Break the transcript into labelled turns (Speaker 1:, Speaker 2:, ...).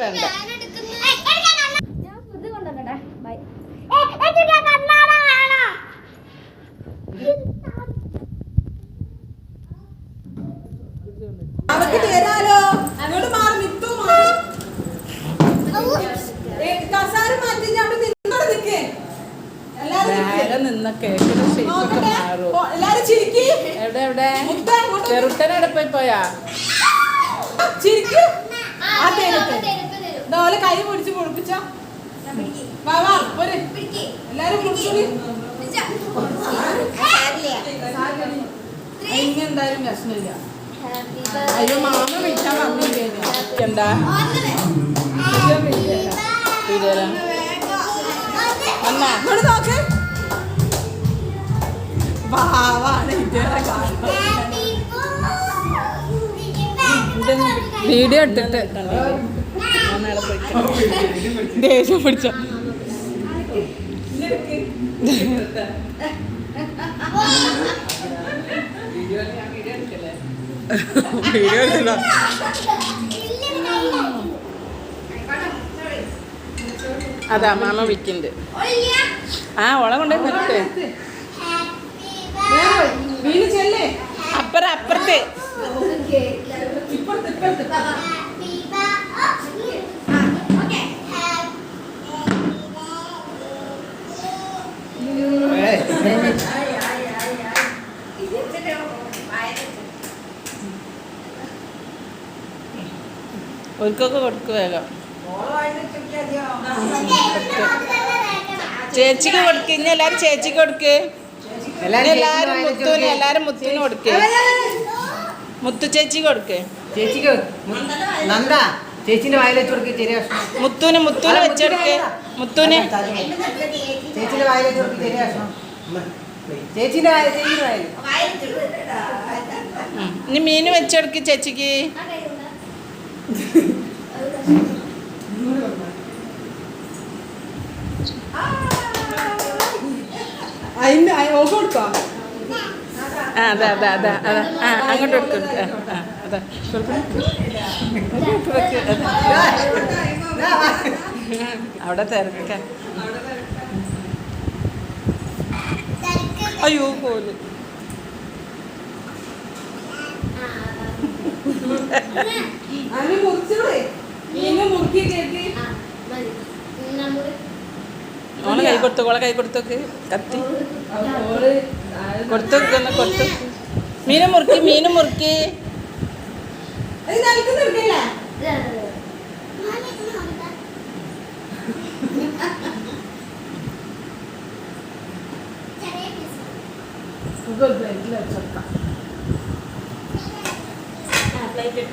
Speaker 1: വേണ്ട. നിന്ന കേക്കിന്റെ ഷേപ്പൊക്കെ മാറും. എവിടെ എവിടെ ചെറുട്ടനോടെ പോയാ
Speaker 2: കൈ പിടിച്ച് പൊളിപ്പിച്ച എല്ലാരും എന്തായാലും വിഷമില്ല. അയ്യോ മാമ വിളിക്കാൻ വന്നില്ലേ എന്താ നോക്ക്
Speaker 1: വീഡിയോ എടുത്തിട്ട് ദേഷ്യം പിടിച്ച വീഡിയോ എടുത്തില്ല. അതാ മാമ വിൽക്കുന്നുണ്ട്. ആ ഓളെ കൊണ്ടേ പറ്റേ അപ്പുറത്തെ ഒരിക്കൊക്കെ കൊടുക്കുക വേഗം. ചേച്ചിക്ക് കൊടുക്ക്. ഇനി എല്ലാരും ചേച്ചിക്ക് കൊടുക്ക്. എല്ലാരും മുത്തുവിന് കൊടുക്ക്. മുത്തു ചേച്ചി കൊടുക്ക്.
Speaker 2: ചേച്ചിക്ക് നന്ദ ചേച്ചിന്റെ വായിൽ വെച്ച് കൊടുക്ക്. ചെറിയ
Speaker 1: മുത്തുവിന് വെച്ചെടുക്ക്. മുത്തുവിന്
Speaker 2: ചേച്ചിന്റെ വായിൽ വെച്ച് കൊടുക്ക്. ചെറിയ ചേച്ചിന്റെ വായിൽ
Speaker 1: ഇനി മീന് വെച്ചെടുക്ക് ചേച്ചിക്ക്. അതാ അതാ അതാ അതാ ആ അങ്ങോട്ട് കൊടുക്ക. അതാ അവിടെ തിരക്കാൻ. അയ്യോ പോലും ഓളെ കൈ കൊടുത്തോക്ക് കത്തി കൊടുത്തോക്ക്. കൊടുത്തു മീനും മുറുക്കി പ്ലേറ്റ്